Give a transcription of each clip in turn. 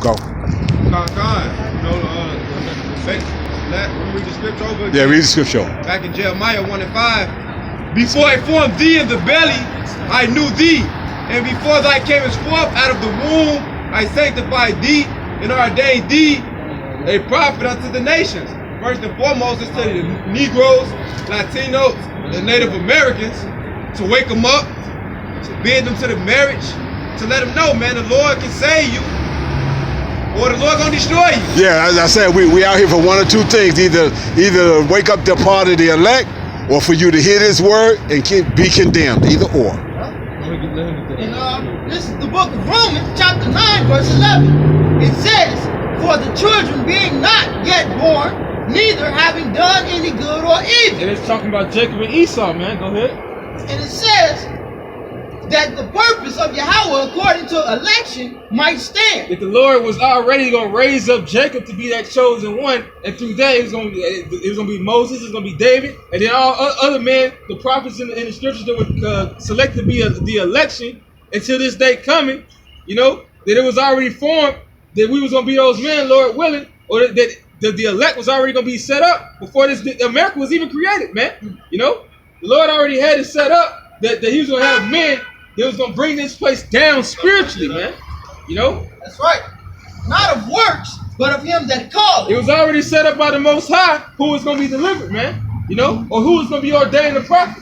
Go. Let me read the scripture over again. Yeah, read the scripture. Back in Jeremiah 1:5. Before I formed thee in the belly, I knew thee. And before thy camest forth out of the womb, I sanctified thee and ordained thee a prophet unto the nations. First and foremost, it's to the Negroes, Latinos, and Native Americans to wake them up, to bid them to the marriage, to let them know, man, the Lord can save you or the Lord gonna destroy you. Yeah, as I said, we out here for one or two things. Either wake up the part of the elect, or for you to hear this word and be condemned. Either or. And this is the book of Romans, chapter 9, verse 11. It says, for the children being not yet born, neither having done any good or evil. And it's talking about Jacob and Esau, man. Go ahead. And it says that the purpose of Yahweh, according to election, might stand. That the Lord was already going to raise up Jacob to be that chosen one, and through that it was going to be Moses, it was going to be David, and then all other men, the prophets in the scriptures that were selected to be the election until this day coming. You know that it was already formed that we was going to be those men, Lord willing, or that the elect was already going to be set up before America was even created, man. You know, the Lord already had it set up that he was going to have men that was going to bring this place down spiritually, man. You know? That's right. Not of works, but of him that called. It was already set up by the Most High who was going to be delivered, man. You know? Or who was going to be ordained a prophet.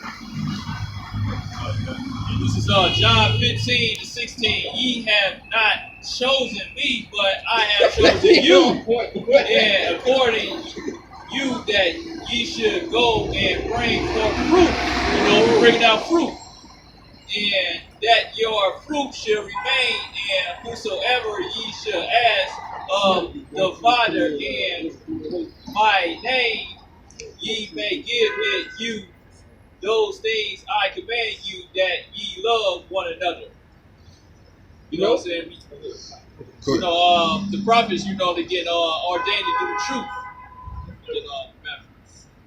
This is John 15-16. Ye have not chosen me, but I have chosen you. And according you that ye should go and bring forth fruit. You know, bring out fruit. And that your fruit shall remain, and whosoever ye shall ask of the Father in my name, ye may give it you. Those things I command you, that ye love one another. You know what I'm saying? You know, the prophets, you know, they get ordained to do the truth.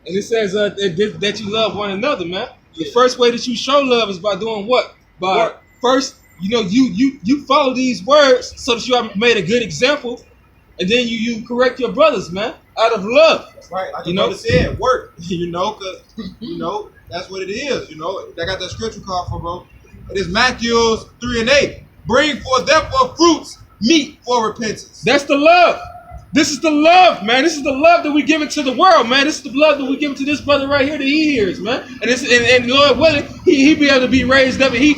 And it says that you love one another, man. The first way that you show love is by doing what? By first, you know, you follow these words so that you have made a good example, and then you correct your brothers, man, out of love. That's right. Like the brother said, work. You know, cause you know that's what it is. You know, I got that scripture card for, bro. It is Matthew 3:8. Bring forth therefore fruits, meet for repentance. That's the love. This is the love, man. This is the love that we give it to the world, man. This is the love that we give it to this brother right here that he hears, man. And Lord willing, he be able to be raised up. And he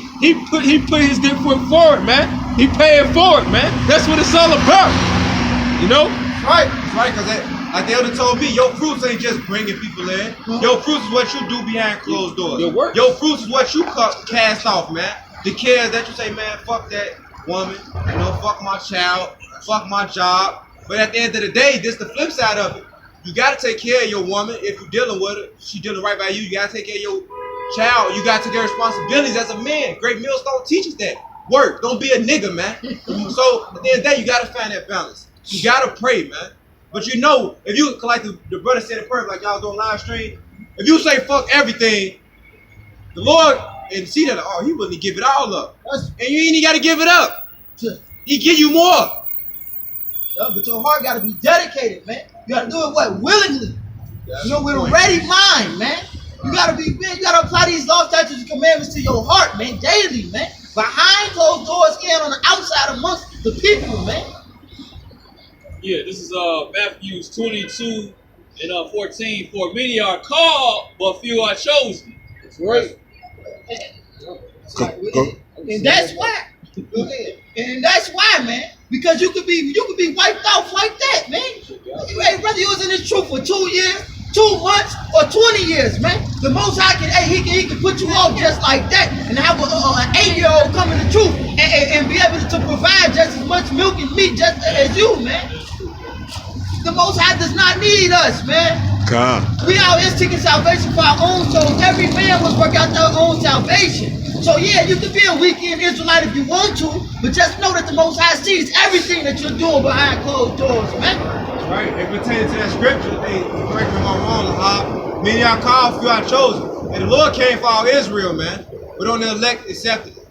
put his good foot forward, man. He paid forward, man. That's what it's all about, you know. Right, right. Because like the elder told me, your fruits ain't just bringing people in. Your fruits is what you do behind closed doors. Your fruits is what you cast off, man. The cares that you say, man, fuck that woman, you know, fuck my child, fuck my job. But at the end of the day, this is the flip side of it. You got to take care of your woman if you're dealing with her. She dealing right by you. You got to take care of your child. You got to take care of responsibilities as a man. Great millstone teaches that. Work. Don't be a nigga, man. So at the end of the day, you got to find that balance. You got to pray, man. But you know, if you, like the brother said it perfect, like y'all doing live stream, if you say fuck everything, the Lord, and see that, oh, he wouldn't give it all up. And you ain't even got to give it up. He give you more. But your heart got to be dedicated, man. You got to do it, what? Willingly. You know, with a ready mind, man. You got to be, man, you got to apply these laws, statutes, and commandments to your heart, man, daily, man. Behind closed doors and on the outside amongst the people, man. Yeah, this is Matthew 22:14. For many are called, but few are chosen. That's right. And that's why. And that's why, man. Because you could be wiped off like that, man. Hey, brother, you was in this truth for 2 years, 2 months, or 20 years, man. The Most High can, hey, he can put you off just like that, and have an 8-year-old come in the truth and be able to provide just as much milk and meat just as you, man. The Most High does not need us, man. God. We out here seeking salvation for our own souls. Every man must work out their own salvation. So yeah, you can be a weekend Israelite if you want to, but just know that the Most High sees everything that you're doing behind closed doors, man. Right. It pertains to that scripture. Hey, correct me if I'm wrong, Lahab. Many are called, few are chosen. And the Lord came for all Israel, man. But on the elect accepted it.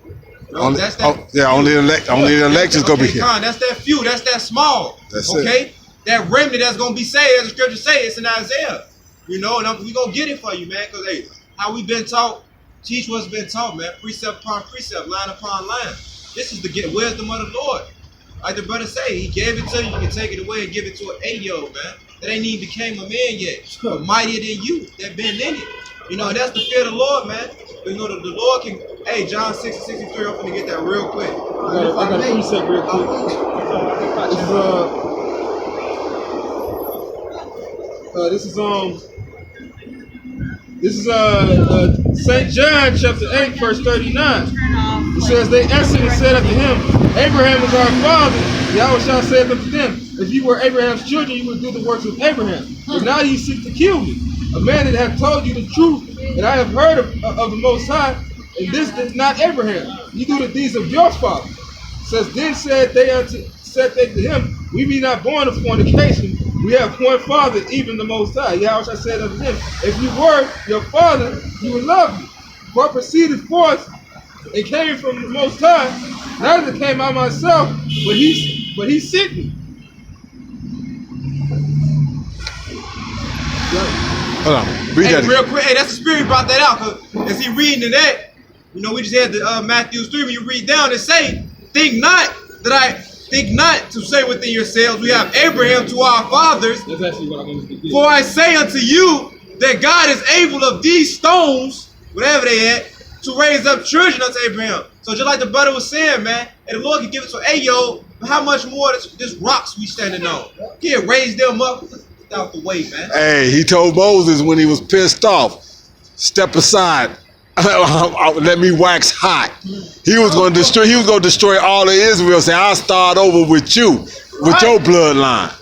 Bro, Only, that's that. only the elect is gonna be here. That's that few. That's that small. That's okay? That remnant that's gonna be saved, as the scripture say, it's in Isaiah. You know, and we gonna get it for you, man. Cause hey, how we been taught, teach what's been taught, man. Precept upon precept, line upon line. This is the wisdom of the Lord. Like the brother say, he gave it to you. You can take it away and give it to an 8-year-old, man. That ain't even became a man yet, but mightier than you. That been in it. You know, and that's the fear of the Lord, man. You know, the Lord can. Hey, John 6:63. I'm gonna get that real quick. I got a precept real quick. This is St. John chapter 8 verse 39. It says, they answered and said unto him, Abraham is our father. Yahweh said unto them, if you were Abraham's children, you would do the works of Abraham. But now you seek to kill me, a man that hath told you the truth, and I have heard of the Most High, and this is not Abraham. You do the deeds of your father. It says, then said they to him, we be not born of fornication. We have one father, even the Most High. Yahweh said unto him, if you were your father, you would love me. For I proceeded forth and came from the Most High. Neither came I myself, but he sent me. Hold on. Read that real quick. Hey, that's the spirit brought that out. Cause as he reading in that, you know, we just had the Matthew 3. When you read down, it say, think not to say within yourselves, we have Abraham to our fathers. That's actually what I'm going to do. For I say unto you that God is able of these stones, whatever they had, to raise up children unto Abraham. So just like the brother was saying, man, and the Lord can give it to an 8-year-old, but how much more this rocks we standing on? He can raise them up out the way, man. Hey, he told Moses when he was pissed off, step aside. Let me wax hot. He was going to destroy all of Israel. Say, I'll start over with you, with your bloodline.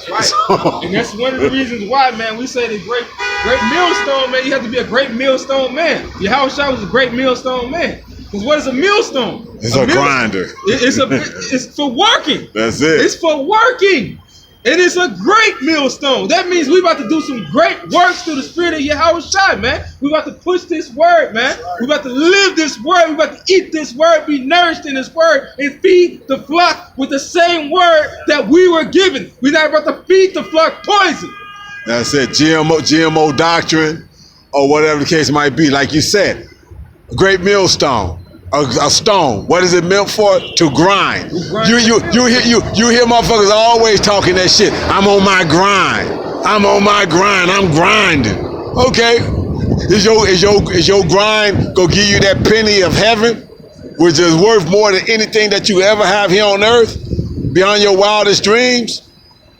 That's right. And that's one of the reasons why, man, we say the great millstone, man. You have to be a great millstone man. Yahweh was a great millstone man. Because what is a millstone? It's a grinder. It's for working. That's it. It's for working. And it's a great millstone. That means we about to do some great works through the spirit of Yahweh, man. We about to push this word, man. We about to live this word. We about to eat this word, be nourished in this word, and feed the flock with the same word that we were given. We're not about to feed the flock poison. That's it. GMO doctrine, or whatever the case might be. Like you said, a great millstone. A stone. What is it meant for? To grind. You hear motherfuckers always talking that shit. I'm on my grind. I'm grinding. Okay. Is your grind gonna give you that penny of heaven, which is worth more than anything that you ever have here on earth, beyond your wildest dreams?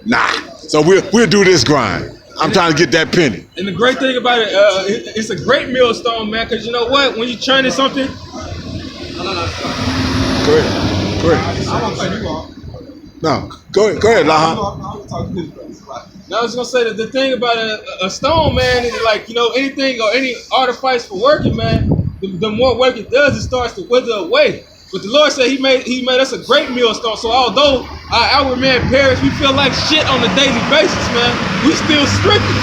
Nah. So we'll do this grind. I'm trying to get that penny. And the great thing about it, it's a great millstone, man. Because you know what? When you're churning something. Go ahead. I won't cut you off. No, go ahead, Laha. Now I was gonna say that the thing about a stone, man, is like, you know, anything or any artifice for working, man, the more work it does, it starts to wither away. But the Lord said He made us a great millstone. So although our outward man perish, we feel like shit on a daily basis, man. We still stricken,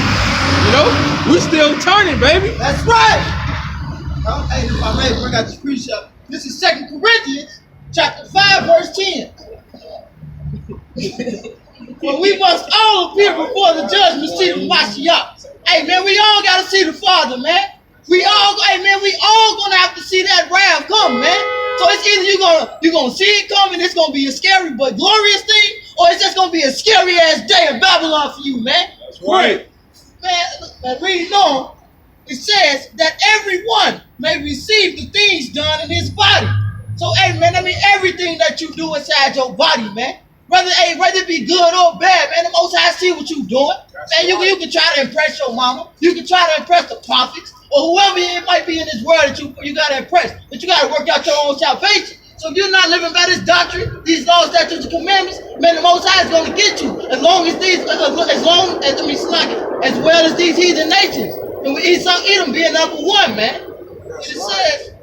you know. We still turning, baby. That's right. Hey, if I may bring out the precept. This is 2 Corinthians chapter 5, verse 10. For we must all appear before the judgment seat of Mashiach. Hey, man, we all got to see the Father, man. We all gonna have to see that wrath come, man. So it's either you're gonna see it coming, it's gonna be a scary but glorious thing, or it's just gonna be a scary ass day in Babylon for you, man. That's right. Man, read on. It says that everyone may receive the things done in his body. So, hey, man, I mean, everything that you do inside your body, man, whether it be good or bad, man, the Most High see what you doing. Man, you can try to impress your mama. You can try to impress the prophets or whoever it might be in this world that you got to impress. But you got to work out your own salvation. So if you're not living by this doctrine, these laws, statutes, and commandments, man, the Most High is going to get you. As well as these heathen nations. And we Edom being number one, man. It says,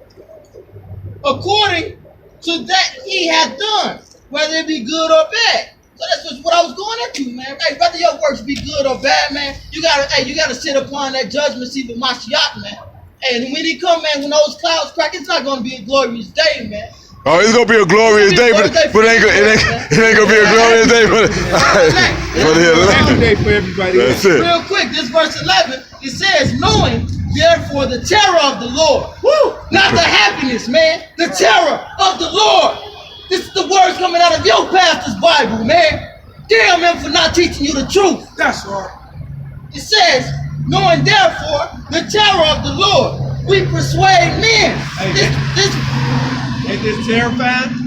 according to that he hath done, whether it be good or bad. So that's just what I was going into, man. Hey, whether your works be good or bad, man, you gotta sit upon that judgment seat with Mashiach, man. Hey, and when he come, man, when those clouds crack, it's not gonna be a glorious day, man. Oh, it's gonna be a glorious day, but it ain't gonna be a glorious day for Happy day for everybody. That's it. Real quick, this verse 11, it says, knowing therefore the terror of the Lord. Woo! Not the happiness, man. The terror of the Lord. This is the words coming out of your pastor's Bible, man. Damn him for not teaching you the truth. That's right. It says, knowing therefore the terror of the Lord, we persuade men. Ain't this terrifying?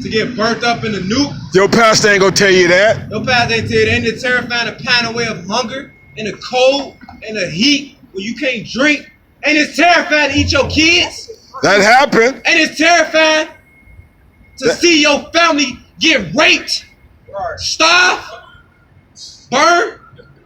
To get burnt up in the nuke? Your pastor ain't gonna tell you that. Your pastor ain't tell you that. Ain't it terrifying to pine away of hunger, in the cold, in the heat, where you can't drink? Ain't it terrifying to eat your kids? That happened. Ain't it terrifying to see your family get raped, starved, burned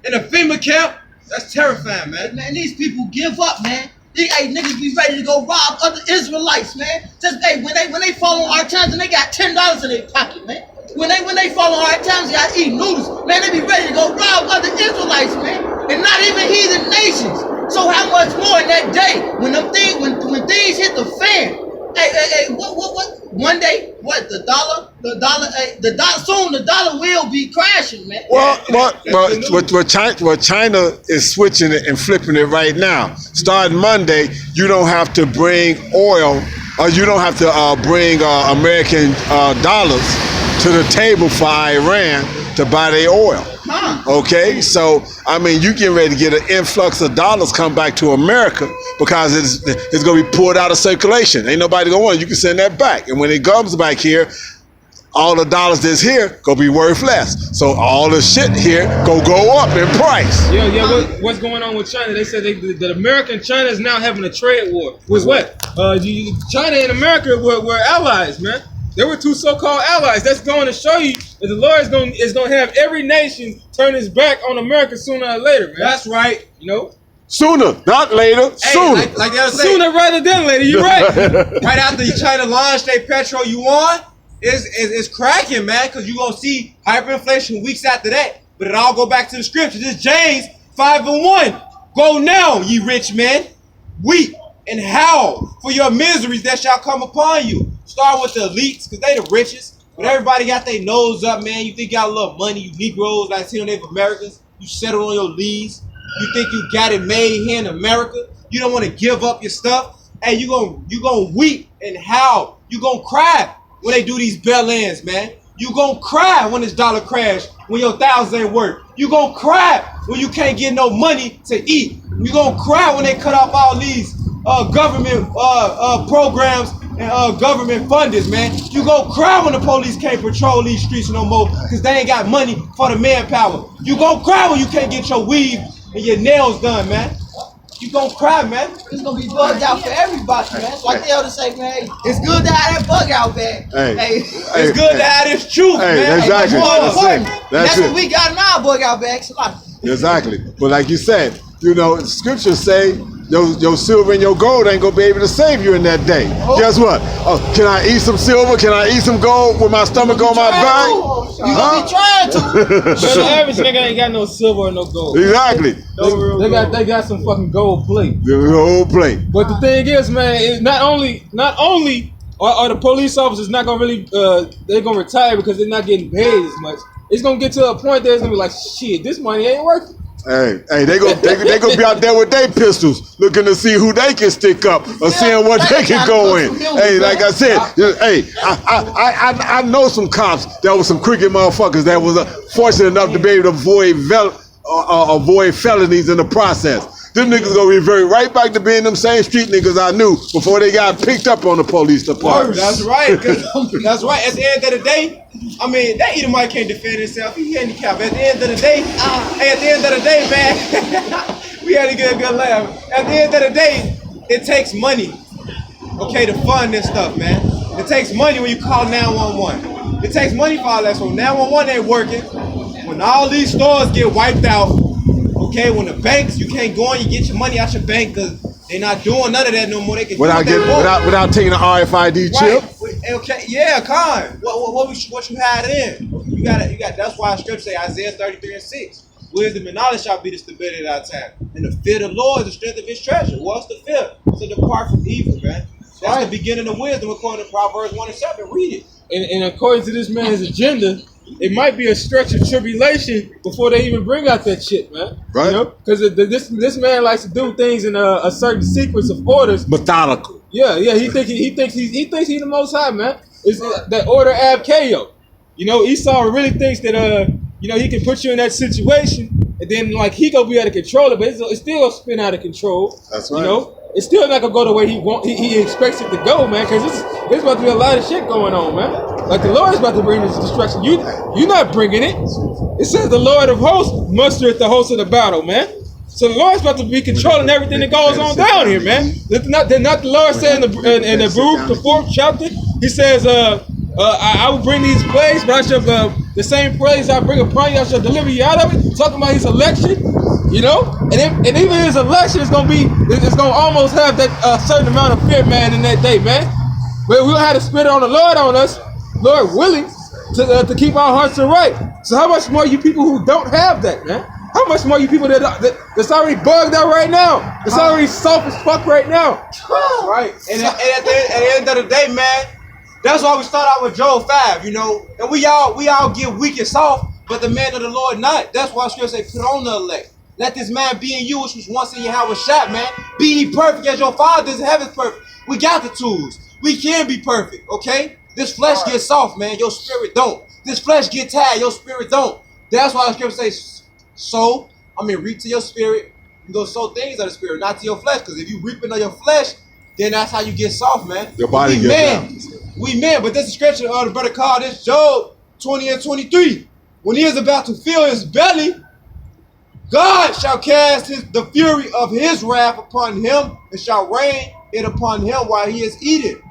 in a FEMA camp? That's terrifying, man. Man, these people give up, man. These niggas be ready to go rob other Israelites, man. Just when they fall on our times and they got $10 in their pocket, man. When they fall on our times, they gotta eat noodles, man. They be ready to go rob other Israelites, man, and not even heathen nations. So how much more in that day when things hit the fan? What? One day, what? The dollar, soon the dollar will be crashing, man. Well, China is switching it and flipping it right now. Starting Monday, you don't have to bring oil, or you don't have to bring American dollars to the table for Iran to buy their oil. Okay, so I mean, you getting ready to get an influx of dollars come back to America because it's gonna be pulled out of circulation. Ain't nobody gonna want it. You can send that back, and when it comes back here, all the dollars that's here gonna be worth less. So all the shit here go up in price. Yeah. What's going on with China? They said that America and China is now having a trade war. With what? China and America were allies, man. There were two so-called allies. That's going to show you that the Lord is going to have every nation turn its back on America sooner or later, man. That's right. You know? Sooner, not later. Sooner. Like they was saying, Sooner rather than later. You're right. right after China launched their petrol yuan, it's cracking, man, because you're going to see hyperinflation weeks after that. But it all go back to the scriptures. It's James 5:1. Go now, ye rich men, weep and howl for your miseries that shall come upon you. Start with the elites, because they the richest. But everybody got their nose up, man. You think you got a little money, you Negroes, like Native Americans. You settle on your leaves. You think you got it made here in America. You don't want to give up your stuff. Hey, you gonna weep and howl. You gonna cry when they do these bail-ins, man. You gonna cry when this dollar crash, when your thousands ain't work. You gonna cry when you can't get no money to eat. You gonna cry when they cut off all these government programs and government funders, man. You go cry when the police can't patrol these streets no more because they ain't got money for the manpower. You gon' cry when you can't get your weave and your nails done, man. You gon' cry, man. It's gonna be bugged out for everybody, man. It's like the elders say, man, it's good to have that bug out bag. It's good to have this truth, man. Exactly. That's what we got in our bug out bags. Exactly. But like you said, you know, scriptures say your silver and your gold ain't gonna be able to save you in that day. Guess what? Can I eat some silver? Can I eat some gold with my stomach on my back? You gonna be trying to. The average nigga ain't got no silver or no gold. Exactly. They got some fucking gold plate. The whole plate. But the thing is, man, not only are the police officers not gonna really they're gonna retire because they're not getting paid as much. It's gonna get to a point that it's gonna be like, shit, this money ain't worth it. Hey, they gonna be out there with their pistols, looking to see who they can stick up or seeing what they can go in. Hey, like I said, hey, I know some cops that was some crooked motherfuckers that was fortunate enough to be able to avoid felonies in the process. Them niggas gonna revert right back to being them same street niggas I knew before they got picked up on the police department. That's right. That's right. At the end of the day, I mean, that Edomite can't defend himself. He handicapped. At the end of the day, man, we had a good laugh. At the end of the day, it takes money, okay, to fund this stuff, man. It takes money when you call 911. It takes money for all that. So 911 ain't working. When all these stores get wiped out, okay, when the banks, you can't go on, you get your money out your bank because they're not doing none of that no more. They can without taking the RFID chip. Right. Okay, yeah, Con. What you had in? You got. That's why Scripture say Isaiah 33:6. Wisdom and knowledge shall be the stability of our time, and the fear of the Lord is the strength of His treasure. What's the fear? To depart from evil, man. That's the beginning of wisdom according to Proverbs 1:7. Read it. And according to this man's agenda, it might be a stretch of tribulation before they even bring out that shit, man. Right. You know, because this man likes to do things in a certain sequence of orders. Methodical. Yeah. He thinks he's the Most High, man. It's that order ab chaos. You know, Esau really thinks that he can put you in that situation, and then like he gonna be able to control it, but it's still gonna spin out of control. That's right. You know, it's still not gonna go the way he expects it to go, man. Because there's about to be a lot of shit going on, man. Like the Lord is about to bring this destruction. You're not bringing it. It says the Lord of hosts mustereth the host of the battle, man. So the Lord's about to be controlling everything that goes on down here, man. Did not the Lord say in the Baruch, the 4th chapter, he says, I will bring these plagues, but I shall the same plagues I bring upon you, I shall deliver you out of it. Talking about his election, you know, and even his election is gonna almost have that certain amount of fear, man, in that day, man. But we don't have to spit on the Lord on us, Lord willing, to keep our hearts right. So how much more you people who don't have that, man? How much more you people that's already bugged out right now? That's already soft as fuck right now. Right. And at the end of the day, man, that's why we start out with Job 5, you know. And we all get weak and soft, but the man of the Lord not. That's why Scripture say, put on the elect. Let this man be in you, which was once in Yahweh shot, man. Be ye perfect as your Father is in heaven perfect. We got the tools. We can be perfect, okay? This flesh gets soft, man. Your spirit don't. This flesh get tired. Your spirit don't. That's why the Scripture says, reap to your spirit. You go sow things of the spirit, not to your flesh. Because if you reap into your flesh, then that's how you get soft, man. Your body gets down. We men, but this is scripture the brother called this Job 20 and 23. When he is about to fill his belly, God shall cast the fury of his wrath upon him and shall rain it upon him while he is eating.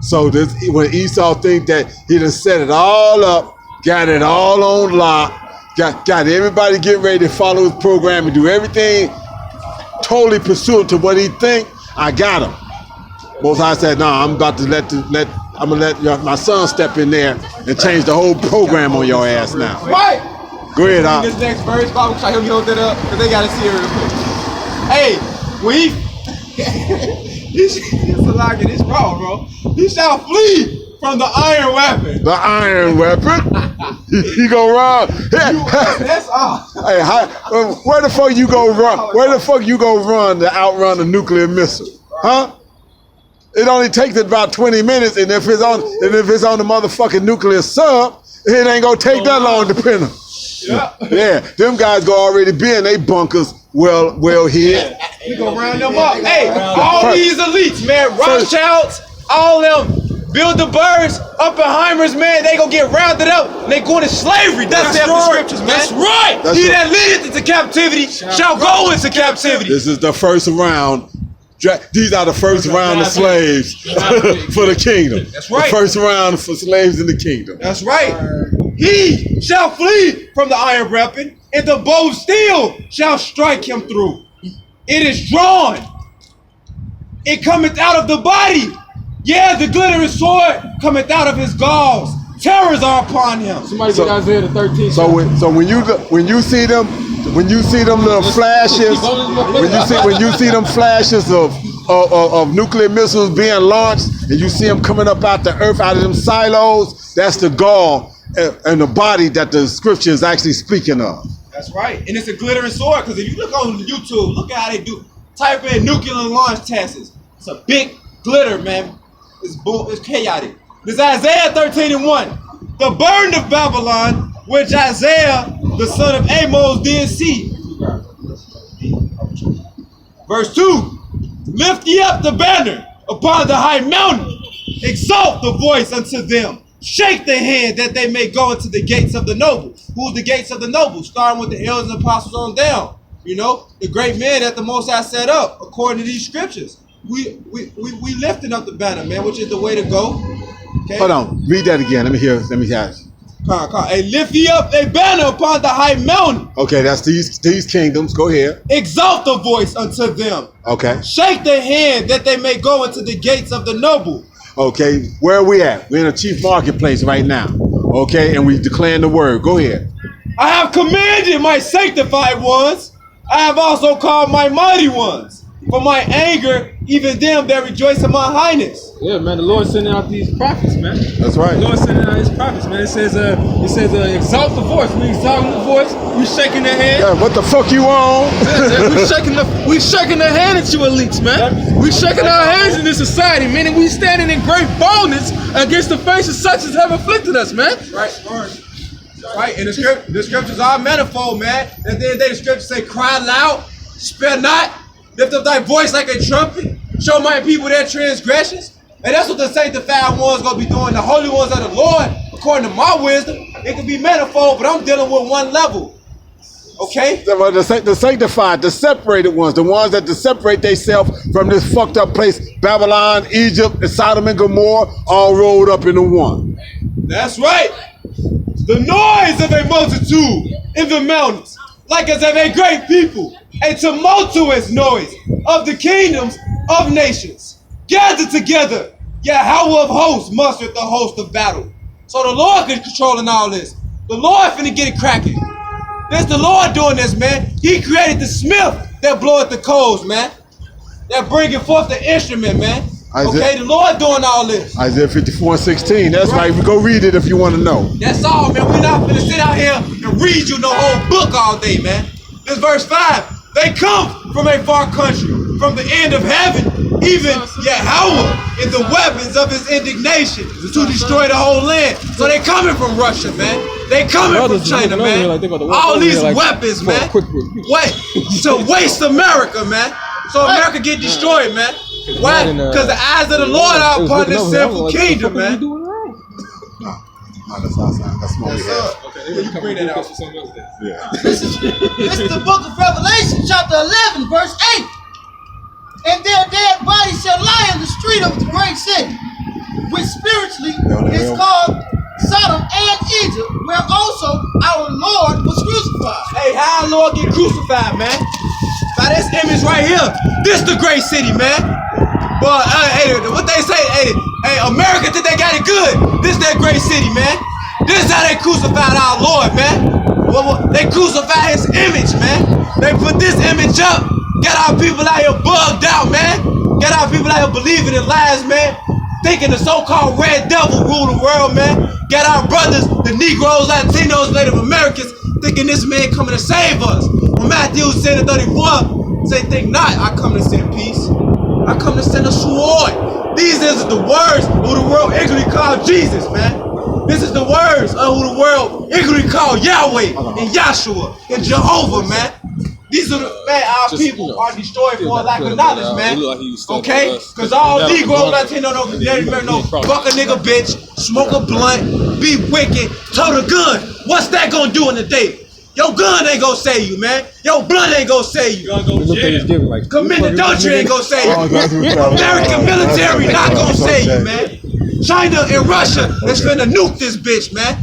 So when Esau think that he done set it all up, got it all on lock, got everybody getting ready to follow his program and do everything totally pursuant to what he think, I got him. Most High said, "No, I'm about to let my son step in there and change the whole program on your ass now." Right. Go ahead, Op. This next verse, Bob, try to hold that up because they gotta see it real quick. Hey, when it's wrong, bro. He shall flee from the iron weapon. The iron weapon. He go run. That's all. Hey, where the fuck you go run? Where the fuck you go run to outrun a nuclear missile? Huh? It only takes about 20 minutes, and if it's on the motherfucking nuclear sub, it ain't gonna take that long to pin them. Yeah, them guys go already be in they bunkers well hid. We gonna round them up. Hey, all these elites, man, Rothschilds, all them Bilderbergs, Oppenheimers, man, they gonna get rounded up and they going to slavery. That's the scriptures, man. That's right. He that leadeth into captivity shall go into captivity. This is the first round. These are the first round of slaves for the kingdom. That's right. The first round for slaves in the kingdom. That's right. He shall flee from the iron weapon, and the bow steel shall strike him through. It is drawn. It cometh out of the body. Yeah, the glittering sword cometh out of his galls. Terrors are upon him. Somebody get Isaiah the 13th. So when you see them little flashes, when you see them flashes of nuclear missiles being launched, and you see them coming up out the earth, out of them silos, that's the gall and the body that the scripture is actually speaking of. That's right, and it's a glittering sword. Because if you look on YouTube, look at how they do. Type in nuclear launch tests. It's a big glitter, man. It's chaotic. This is Isaiah 13 and 1. The burden of Babylon, which Isaiah, the son of Amos, did see. Verse 2. Lift ye up the banner upon the high mountain. Exalt the voice unto them. Shake the hand that they may go into the gates of the noble. Who's the gates of the noble? Starting with the elders and apostles on down. You know, the great men that the Most High set up according to these scriptures. We lifting up the banner, man, which is the way to go. Okay? Hold on, read that again. Let me hear it. Come on. Hey, lift ye up a banner upon the high mountain. Okay, that's these kingdoms. Go ahead. Exalt the voice unto them. Okay. Shake the hand that they may go into the gates of the noble. Okay, where are we at? We're in a chief marketplace right now. Okay, and we declaring the word. Go ahead. I have commanded my sanctified ones. I have also called my mighty ones. For my anger, even them that rejoice in my highness. Yeah, man, the Lord sending out these prophets, man. That's right. The Lord sending out his prophets, man. It says, exalt the voice. We exalting the voice. We shaking the hand. Yeah, what the fuck you on? we shaking the hand at you elites, man. We shaking our hands in this society, meaning we standing in great boldness against the faces such as have afflicted us, man. Right, and the scriptures are manifold, man. At the end of the day, the scriptures say, cry loud, spare not, lift up thy voice like a trumpet, show my people their transgressions. And that's what the sanctified ones gonna be doing. The holy ones of the Lord, according to my wisdom, it can be manifold, but I'm dealing with one level. Okay? The sanctified, the separated ones, the ones that separate themselves from this fucked up place, Babylon, Egypt, and Sodom and Gomorrah, all rolled up into one. That's right. The noise of a multitude in the mountains, like as of a great people, a tumultuous noise of the kingdoms of nations. Gather together, Yahweh of hosts mustered the host of battle. So the Lord is controlling all this. The Lord finna get it cracking. That's the Lord doing this, man. He created the smith that bloweth the coals, man. That bringing forth the instrument, man. Okay, the Lord doing all this. Isaiah 54:16. That's right. Go read it if you want to know. That's all, man. We're not gonna sit out here and read you the whole book all day, man. This verse 5. They come from a far country, from the end of heaven, even Yahweh in the weapons of his indignation to destroy the whole land. So they coming from Russia, man. They coming from China, man. All these weapons, man. What? To waste America, man. So America get destroyed, man. Why? Because the eyes of the Lord are upon this sinful kingdom, man. That's what we have. Okay, you bring that out for something else then. Yeah. This is the book of Revelation, chapter 11, verse 8. And their dead bodies shall lie in the street of the great city, which spiritually is called Sodom and Egypt, where also our Lord was crucified. Hey, how our Lord get crucified, man? By this image right here. This the great city, man. But hey, what they say, hey, America think they got it good. This that great city, man. This is how they crucified our Lord, man. Well, they crucified his image, man. They put this image up, got our people out here bugged out, man. Got our people out here believing in lies, man. Thinking the so-called red devil rule the world, man. Got our brothers, the Negroes, Latinos, Native Americans, thinking this man coming to save us. When Matthew said in 34, say, think not, I come to send peace. I come to send a sword. These is the words who the world ignorantly called Jesus, man. This is the words of who the world ignorantly called Yahweh and Yahshua and Jehovah, man. These are the, man, our people are destroyed for lack of knowledge, man. Okay? Because all Negroes, Latino, no fuck a nigga bitch, smoke a blunt, be wicked, tote a gun. What's that gonna do in the day? Your gun ain't gonna save you, man. Your blood ain't gonna save you. Commit adultery ain't gonna save you. American military not gonna save you, man. China and Russia is finna nuke this bitch, man.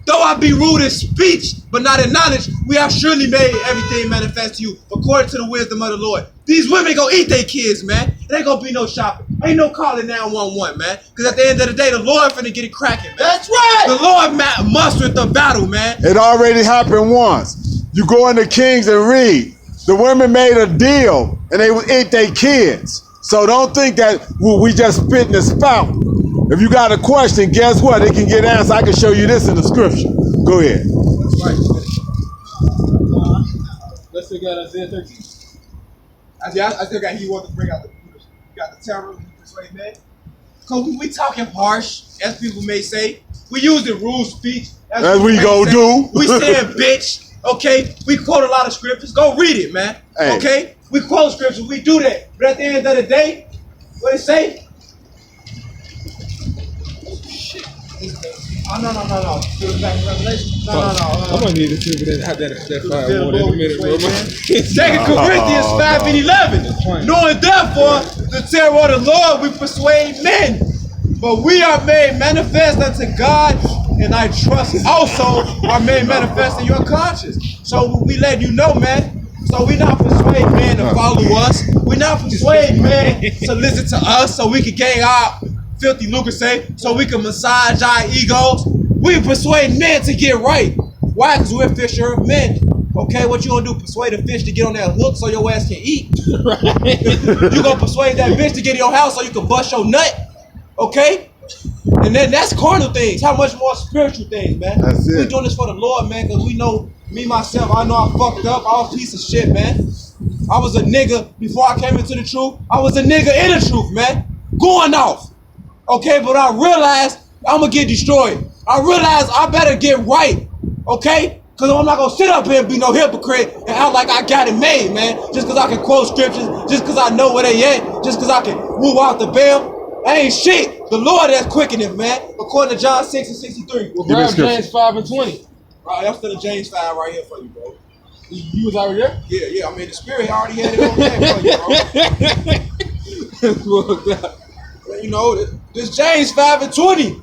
Though I be rude in speech, but not in knowledge, we have surely made everything manifest to you, according to the wisdom of the Lord. These women gonna eat their kids, man. It ain't gonna be no shopping. Ain't no calling 911, man. Because at the end of the day, the Lord finna get it cracking, man. That's right. The Lord mustered the battle, man. It already happened once. You go into Kings and read. The women made a deal, and they would eat their kids. So don't think that we just spitting the spout. If you got a question, guess what? It can get answered. I can show you this in the scripture. Go ahead. That's right. Let's take out Isaiah 13. I still got, he want to bring out you got the terror, you persuade man. Cause we talking harsh, as people may say. We using rude speech. As we go do. We saying bitch, okay? We quote a lot of scriptures. Go read it, man. Hey. Okay? We quote scriptures, we do that. But at the end of the day, what it say? Oh, no. Do it back in Revelation. No. I'm gonna need to see that 5 more in a minute, bro. 2 Corinthians 5 and 11. Knowing therefore the terror of the Lord, we persuade men. But we are made manifest unto God, and I trust also are made manifest in your conscience. So we let you know, man. So we not persuade men to follow us. We not persuade men to listen to us so we can gain our filthy lucre, say, so we can massage our egos. We persuade men to get right. Why? Because we're fisher of men. Okay, what you gonna do? Persuade a fish to get on that hook so your ass can eat. You gonna persuade that bitch to get in your house so you can bust your nut. Okay? And then that's carnal things. How much more spiritual things, man? That's it. We doing this for the Lord, man, because we know, me, myself, I know I fucked up. I was a piece of shit, man. I was a nigga before I came into the truth. I was a nigga in the truth, man. Going off. Okay, but I realized I'm gonna get destroyed. I realized I better get right. Okay? Because I'm not gonna sit up here and be no hypocrite and act like I got it made, man. Just because I can quote scriptures, just because I know where they at, just because I can move out the veil. That ain't shit. The Lord that's quickening, man. According to John 6 and 63. Well, grab James 5 and 20. Right, I'm still a James 5 right here for you, bro. You was already there? Yeah. I mean, the Spirit already had it on there for you, bro. You know, this James 5 and 20.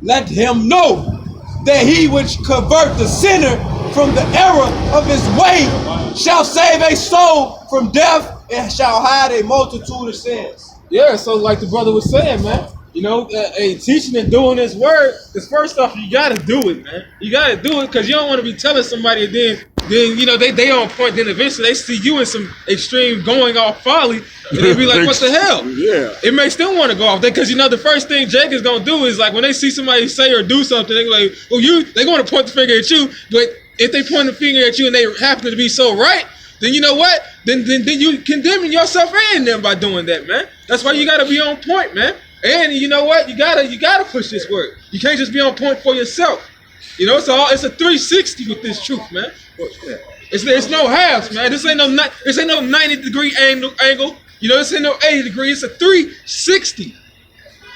Let him know that he which convert the sinner from the error of his way shall save a soul from death and shall hide a multitude of sins. Yeah, so like the brother was saying, man, you know, teaching and doing this word, because first off, you got to do it, man. You got to do it because you don't want to be telling somebody and then you know, they on point, then eventually they see you in some extreme going off folly, and they be like, what the hell? Yeah. It makes them want to go off. Because, you know, the first thing Jake is going to do is, like, when they see somebody say or do something, they like, well, they're going to point the finger at you, but if they point the finger at you and they happen to be so right, then you know what? Then you condemning yourself and them by doing that, man. That's why you got to be on point, man. And you know what? You gotta push this word. You can't just be on point for yourself. You know, it's a 360 with this truth, man. It's no halves, man. This ain't no 90-degree angle. You know, this ain't no 80 degree. It's a 360.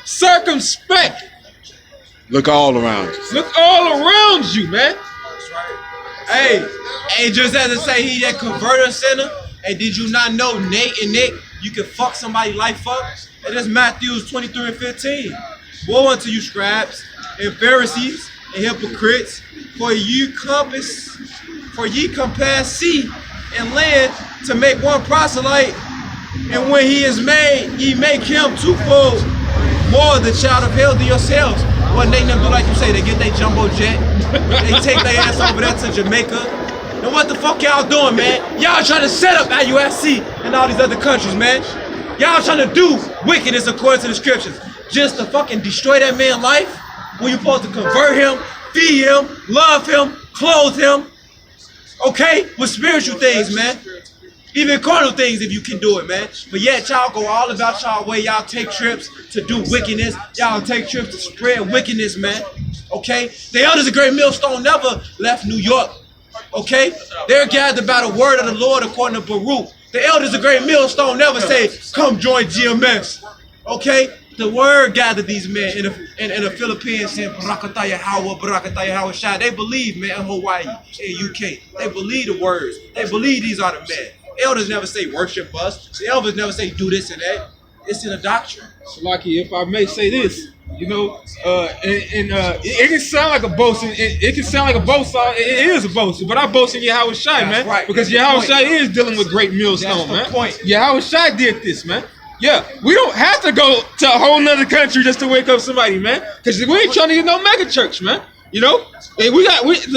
Circumspect. Look all around you. Look all around you, man. Hey, just as I say, he that converted a sinner. Hey, did you not know, Nate and Nick, you can fuck somebody's life up? And that's Matthew 23 and 15. Woe unto you, scribes and Pharisees and hypocrites, for ye compass sea and land to make one proselyte, and when he is made, ye make him twofold more the child of hell than yourselves. What they them do, like you say, they get their jumbo jet, they take their ass over there to Jamaica. And what the fuck y'all doing, man? Y'all trying to set up IUSC and all these other countries, man. Y'all trying to do wickedness according to the scriptures, just to fucking destroy that man's life when you're supposed to convert him, feed him, love him, clothe him, okay? With spiritual things, man. Even carnal things if you can do it, man. But yet y'all go all about y'all way. Y'all take trips to do wickedness. Y'all take trips to spread wickedness, man. Okay? The elders of Great Millstone never left New York. Okay? They're gathered by the word of the Lord according to Baruch. The elders of Great Millstone never say, come join GMS. Okay? The word gathered these men in the Philippines saying, Barakataya Hawa, Barakataya Hawa Shai. They believe, man, in Hawaii, in UK. They believe the words. They believe these are the men. Elders never say worship us. The elders never say do this and that. It's in a doctrine. Salaki, if I may say this, you know, it can sound like a boast. It can sound like a boast. It is a boast, but I boast in Yahweh Shai, man, right. because Yahweh Shai is dealing with Great Millstone, man. Yahweh Shai did this, man. Yeah, we don't have to go to a whole nother country just to wake up somebody, man, because we ain't trying to get no mega church, man. You know, and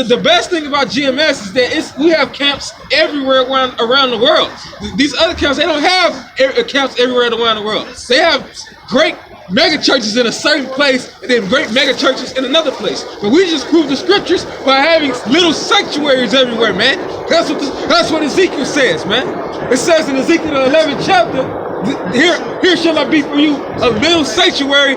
the best thing about GMS is that we have camps everywhere around the world. These other camps, they don't have camps everywhere around the world. They have great mega churches in a certain place and then great mega churches in another place. But we just prove the scriptures by having little sanctuaries everywhere, man. That's what Ezekiel says, man. It says in Ezekiel 11th chapter, here shall I be for you a little sanctuary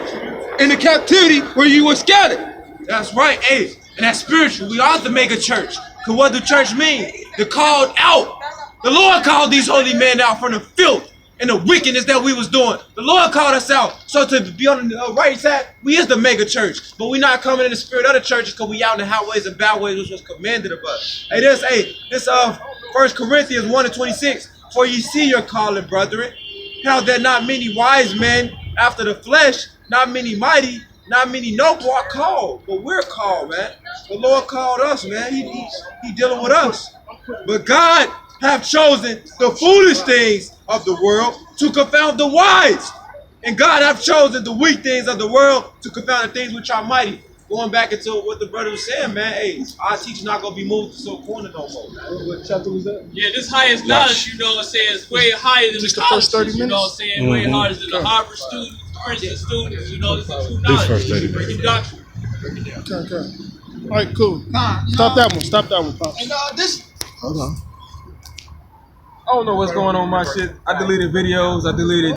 in the captivity where you were scattered. That's right, hey, and that's spiritual. We are the mega church. Because what do church mean? They're called out. The Lord called these holy men out from the filth and the wickedness that we was doing. The Lord called us out. So to be on the right side, we is the mega church. But we not coming in the spirit of the churches because we out in the highways and byways, which was commanded of us. Hey, this 1 Corinthians 1 and 26. For ye see your calling, brethren, how there not many wise men after the flesh, not many mighty, not many noble are called, but we're called, man. The Lord called us, man. He dealing with us. But God have chosen the foolish things of the world to confound the wise. And God have chosen the weak things of the world to confound the things which are mighty. going back into what the brother was saying, man. Hey, our teacher not gonna be moved to some corner no more, man. What chapter was that? Yeah, this highest knowledge, you know what I'm saying, is way higher than Just the the first colleges, 30 you know what I'm saying, way Mhm. higher than the Harvard students, Princeton students, you know, this is true These knowledge. first 30 Break minutes. it doctrine. Okay. All right, cool. Nah, you Stop know, that one. Stop that one, Pops. And this, I don't know what's going on with my shit. I deleted videos. I deleted